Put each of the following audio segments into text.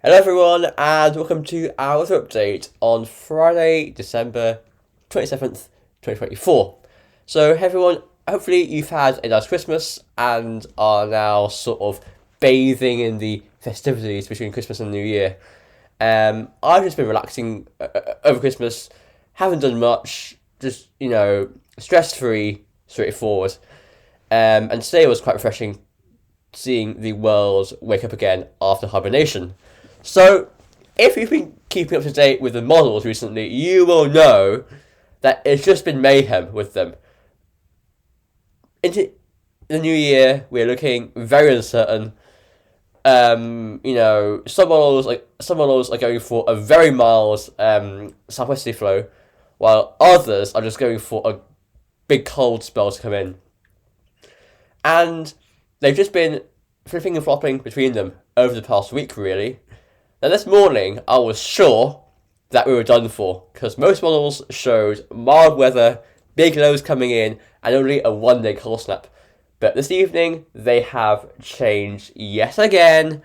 Hello everyone and welcome to our weather update on Friday, December 27th, 2024. So hey everyone, hopefully you've had a nice Christmas and are now sort of bathing in the festivities between Christmas and New Year. I've just been relaxing over Christmas, haven't done much, just, stress-free, straightforward. And today was quite refreshing seeing the world wake up again after hibernation. So, if you've been keeping up to date with the models recently, you will know that it's just been mayhem with them. Into the new year, we're looking very uncertain. Some models are going for a very mild southwesterly flow, while others are just going for a big cold spell to come in. And they've just been flipping and flopping between them over the past week, really. Now, this morning, I was sure that we were done for, because most models showed mild weather, big lows coming in, and only a one-day cold snap. But this evening, they have changed yet again,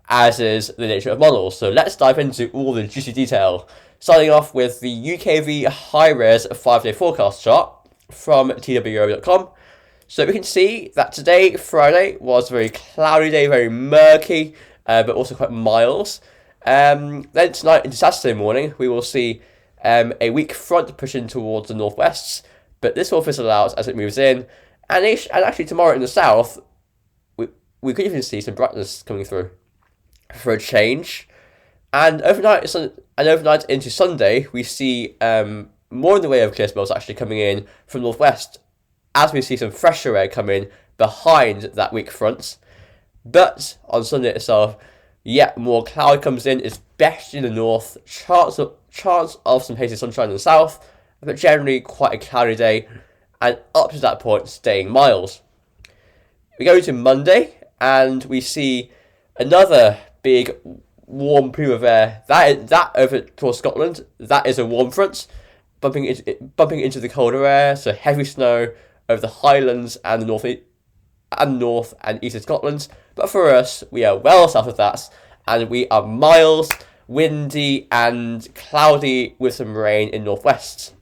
as is the nature of models. So let's dive into all the juicy detail, starting off with the UKV high-res 5-day forecast chart from TWO.com. So we can see that today, Friday, was a very cloudy day, very murky, but also quite mild. Then tonight into Saturday morning, we will see a weak front pushing towards the northwest, but this will fizzle out as it moves in. And actually tomorrow in the south, we could even see some brightness coming through for a change. And overnight into Sunday, we see more in the way of clear spells actually coming in from northwest, as we see some fresher air come in behind that weak front. But on Sunday itself, more cloud comes in, especially in the north. Chance of some hazy sunshine in the south, but generally quite a cloudy day, and up to that point staying mild. We go to Monday, and we see another big warm plume of air. That over towards Scotland, that is a warm front, bumping into the colder air, so heavy snow over the Highlands and the north and east of Scotland. But for us, we are well south of that, and we are mild, windy, and cloudy with some rain in northwest.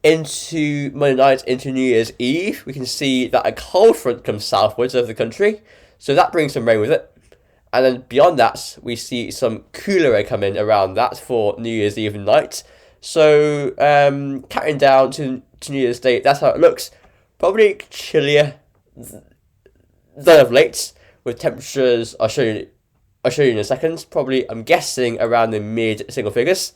Into Monday night, into New Year's Eve, we can see that a cold front comes southwards over the country, so that brings some rain with it. And then beyond that, we see some cooler air come in around that for New Year's Eve night. So, carrying down to New Year's Day, that's how it looks. Probably chillier than of late, with temperatures I'll show you in a second. Probably, I'm guessing, around the mid single figures.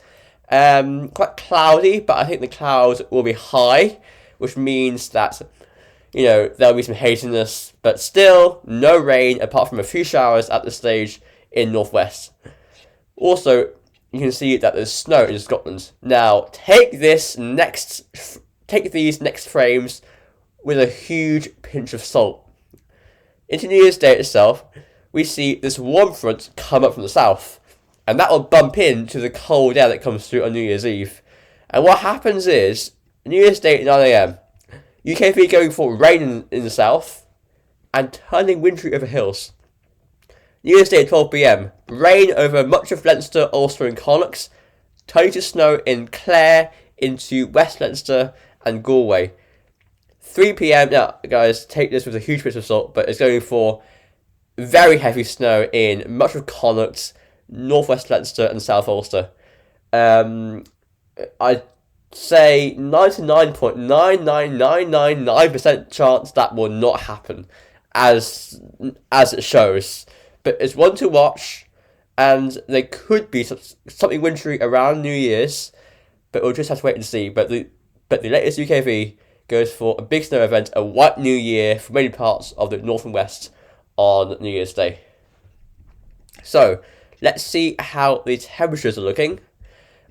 Quite cloudy, but I think the clouds will be high, which means that there'll be some haziness, but still no rain apart from a few showers at this stage in northwest. Also, you can see that there's snow in Scotland. Now, take these next frames with a huge pinch of salt. Into New Year's Day itself, we see this warm front come up from the south, and that will bump into the cold air that comes through on New Year's Eve. And what happens is, New Year's Day at 9 a.m, UKV going for rain in the south, and turning wintry over hills. New Year's Day at 12 p.m, rain over much of Leinster, Ulster and Connacht, turning to snow in Clare, into West Leinster and Galway. 3 p.m, now guys, take this with a huge pinch of salt, but it's going for very heavy snow in much of Connacht, Northwest Leinster and South Ulster. I'd say 99.99999% chance that will not happen as it shows. But it's one to watch, and there could be something wintry around New Year's, but we'll just have to wait and see. But the latest UKV goes for a big snow event, a white New Year for many parts of the north and west on New Year's Day. So let's see how the temperatures are looking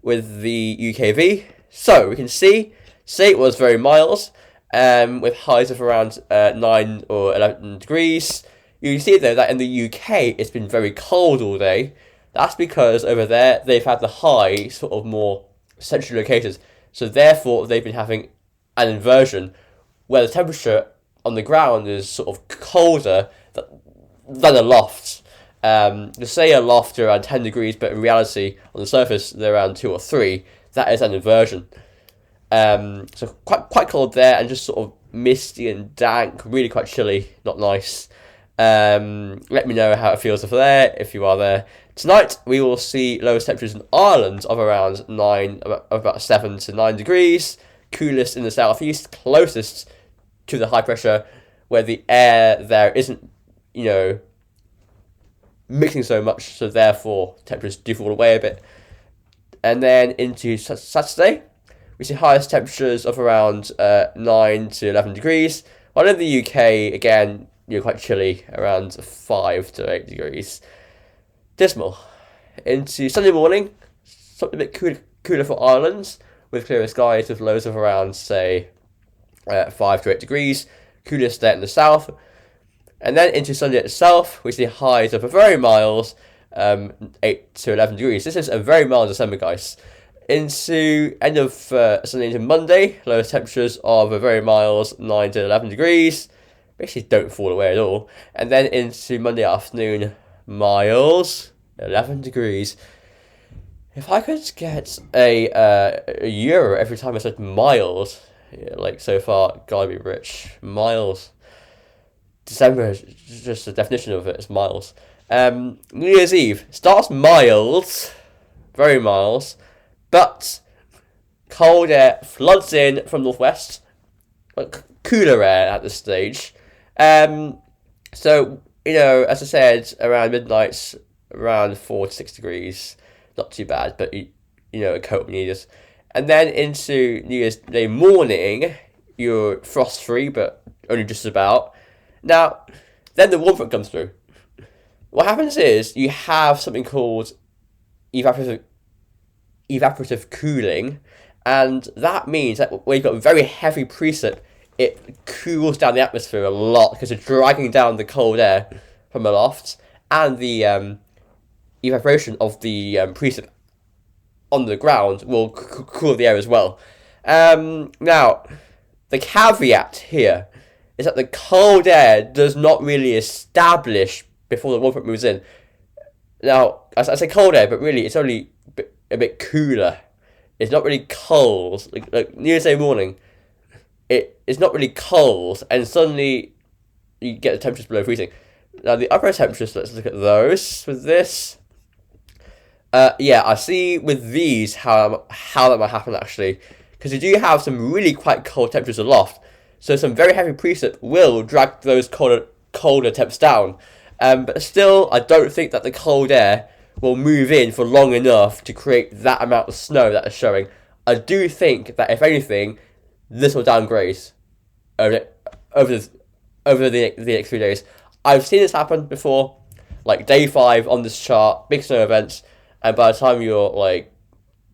with the UKV. So we can see it was very mild, with highs of around 9 or 11 degrees. You can see though that in the UK it's been very cold all day. That's because over there they've had the high sort of more centrally located. So therefore they've been having an inversion where the temperature on the ground is sort of colder than aloft. They say aloft are around 10 degrees, but in reality, on the surface, they're around 2 or 3. That is an inversion. So quite cold there, and just sort of misty and dank, really quite chilly, not nice. Let me know how it feels over there, if you are there. Tonight, we will see lowest temperatures in Ireland of around about 7 to 9 degrees. Coolest in the southeast, closest to the high pressure, where the air there isn't, mixing so much, so therefore temperatures do fall away a bit. And then into Saturday, we see highest temperatures of around 9 to 11 degrees, while in the UK, again, quite chilly, around 5 to 8 degrees. Dismal. Into Sunday morning, something a bit cooler for Ireland, with clearer skies, with lows of around, say, 5 to 8 degrees, coolest there in the south. And then into Sunday itself, we see highs of a very mild 8 to 11 degrees. This is a very mild December, guys. Into end of Sunday into Monday, lowest temperatures of a very mild 9 to 11 degrees. Basically don't fall away at all. And then into Monday afternoon, mild 11 degrees. If I could get a euro every time I said mild, like so far, gotta be rich. Mild. December is just the definition of it, it's mild. New Year's Eve starts mild, very mild, but cold air floods in from northwest, like cooler air at this stage. So, as I said, around midnight, around 4 to 6 degrees, not too bad, but a coat we needed. And then into New Year's Day morning, you're frost free, but only just about. Now, then the warm front comes through. What happens is you have something called evaporative cooling, and that means that when you've got a very heavy precip, it cools down the atmosphere a lot because it's dragging down the cold air from aloft, and the evaporation of the precip on the ground will cool the air as well. Now, the caveat here is that the cold air does not really establish before the warm front moves in. Now, I say cold air, but really it's only a bit cooler. It's not really cold. Like New Year's Day morning, it's not really cold, and suddenly you get the temperatures below freezing. Now, the upper temperatures, let's look at those with this. I see with these how that might happen, actually, because you do have some really quite cold temperatures aloft. So some very heavy precip will drag those colder temps down. But still, I don't think that the cold air will move in for long enough to create that amount of snow that is showing. I do think that, if anything, this will downgrade over the next 3 days. I've seen this happen before, like day 5 on this chart, big snow events, and by the time you're like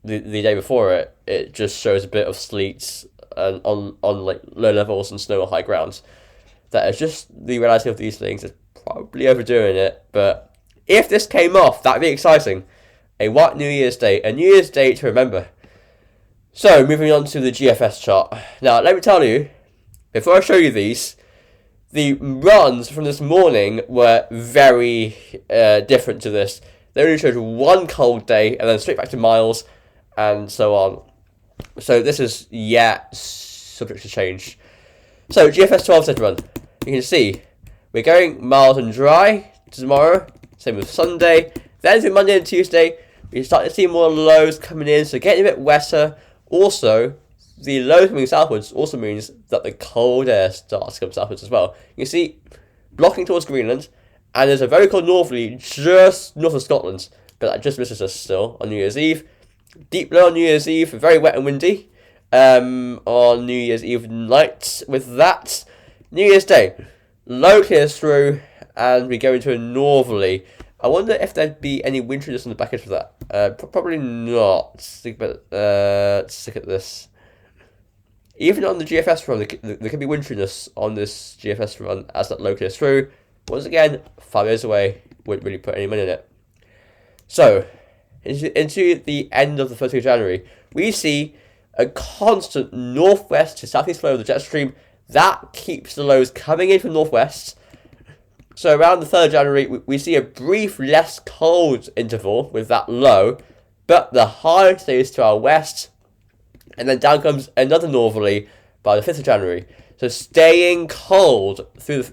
the day before it, it just shows a bit of sleet and on like low levels and snow on high ground. That is just the reality of these things. It's probably overdoing it, but if this came off, that'd be exciting. A white New Year's Day, a New Year's Day to remember. So, moving on to the GFS chart. Now, let me tell you, before I show you these, the runs from this morning were very different to this. They only showed one cold day and then straight back to miles and so on. So this is subject to change. So GFS 12 said run. You can see we're going mild and dry tomorrow. Same with Sunday. Then through Monday and Tuesday, we start to see more lows coming in, so getting a bit wetter. Also, the lows moving southwards also means that the cold air starts to come southwards as well. You can see blocking towards Greenland, and there's a very cold northerly just north of Scotland, but that just misses us still on New Year's Eve. Deep low on New Year's Eve, very wet and windy on New Year's Eve night. With that, New Year's Day, low clears through, and we go into a northerly. I wonder if there'd be any winteriness on the back edge of that. Probably not. Let's look at this. Even on the GFS run, there could be winteriness on this GFS run as that low clears through. Once again, 5 years away, wouldn't really put any money in it. So, into the end of the first week of January, we see a constant northwest to southeast flow of the jet stream. That keeps the lows coming in from northwest. So around the 3rd of January, we see a brief less cold interval with that low, but the high stays to our west, and then down comes another northerly by the 5th of January. So staying cold through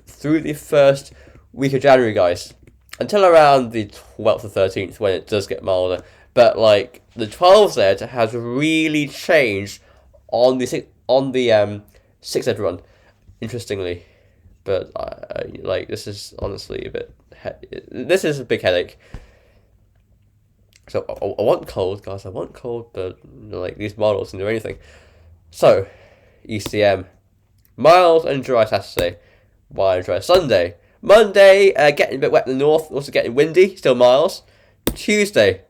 the first week of January, guys, until around the 12th or 13th when it does get milder. But like the 12th there has really changed on the 6th everyone, interestingly. But like this is honestly a bit. This is a big headache. So I want cold, guys. I want cold, but like these models can do anything. So ECM, mild and dry Saturday, mild and dry Sunday. Monday, getting a bit wet in the north, also getting windy, still miles. Tuesday,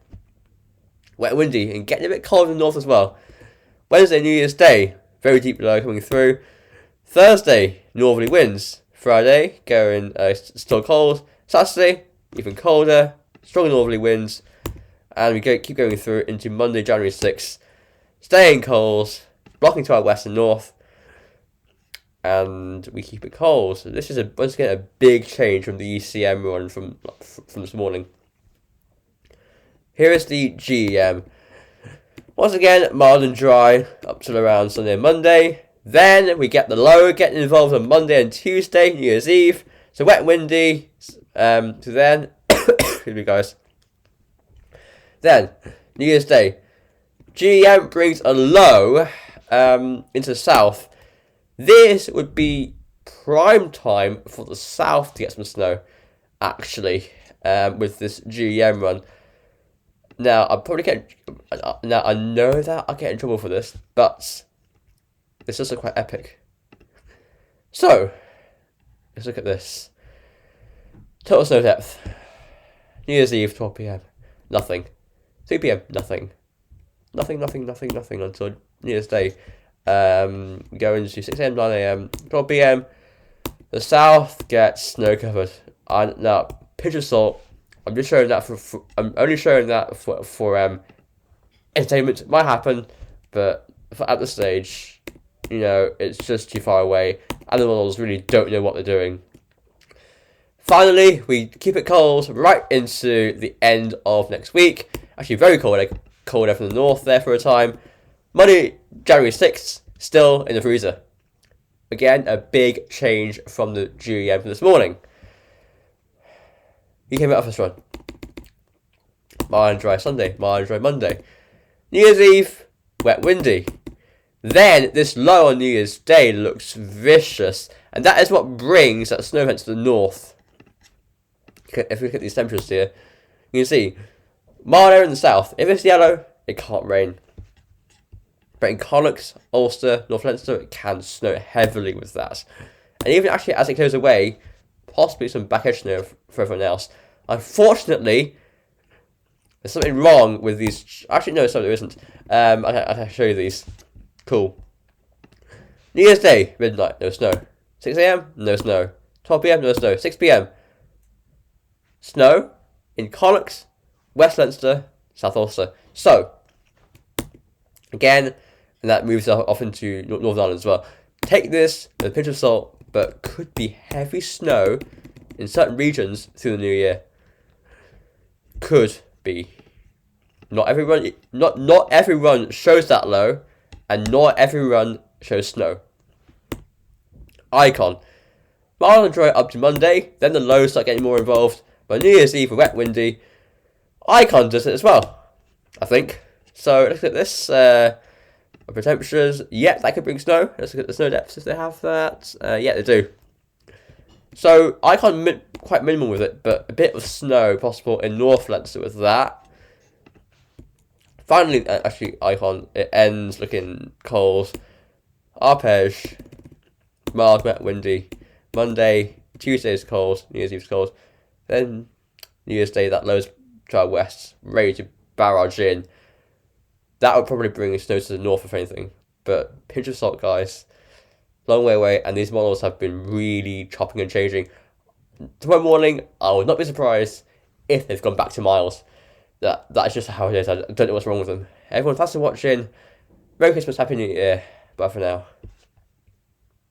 wet and windy, and getting a bit cold in the north as well. Wednesday, New Year's Day, very deep low coming through. Thursday, northerly winds. Friday, going still cold. Saturday, even colder, strong northerly winds. And we keep going through into Monday, January 6th. Staying cold, blocking to our west and north. And we keep it cold. So this is once again a big change from the ECM run from this morning. Here is the GEM. Once again, mild and dry up till around Sunday and Monday. Then we get the low getting involved on Monday and Tuesday, New Year's Eve. So wet and windy. To then, excuse me, guys. Then New Year's Day, GEM brings a low into the south. This would be prime time for the south to get some snow, actually, with this GEM run. Now, I know that I'll get in trouble for this, but it's also quite epic. So, let's look at this. Total snow depth. New Year's Eve, 12 PM. Nothing. 2 PM, nothing. Nothing until New Year's Day. Going to 6 AM, 9 AM, 12 PM. The south gets snow covered. Now, pinch of salt. I'm just showing that I'm only showing that for entertainment. It might happen, but at this stage, it's just too far away. And the models really don't know what they're doing. Finally, we keep it cold right into the end of next week. Actually, very cold air from the north there for a time. Monday, January 6th, still in the freezer. Again, a big change from the GEM from this morning. He came out of this run. Mild and dry Sunday, mild and dry Monday. New Year's Eve, wet, windy. Then this low on New Year's Day looks vicious, and that is what brings that snow event to the north. If we look at these temperatures here, you can see mild air in the south. If it's yellow, it can't rain. But in Connacht, Ulster, North Leinster, it can snow heavily with that. And even actually as it goes away, possibly some back edge snow for everyone else. Unfortunately, there's something wrong with these. Actually, no, sorry, there isn't. I can show you these. Cool. New Year's Day, midnight, no snow. 6 AM, no snow. 12 PM, no snow. 6 PM, snow in Connacht, West Leinster, South Ulster. So, again, and that moves off into Northern Ireland as well. Take this with a pinch of salt, but could be heavy snow in certain regions through the new year. Could be. Not every run shows that low, and not every run shows snow. Icon. Mild and dry up to Monday, then the lows start getting more involved. By New Year's Eve, wet, windy. Icon does it as well, I think. So let's look at this. For temperatures, yep, that could bring snow. Let's look at the snow depths if they have that. Yeah, they do. So Icon quite minimal with it, but a bit of snow possible in North Leinster with that. Finally, actually, Icon, it ends looking cold. Arpege, mild, wet, windy. Monday, Tuesday is cold. New Year's Eve is cold. Then New Year's Day, that low's dry west, ready to barrage in. That would probably bring snow to the north if anything. But pinch of salt, guys. Long way away, and these models have been really chopping and changing. Tomorrow morning, I would not be surprised if they've gone back to miles. That's just how it is. I don't know what's wrong with them. Everyone, thanks for watching. Merry Christmas, Happy New Year. Bye for now.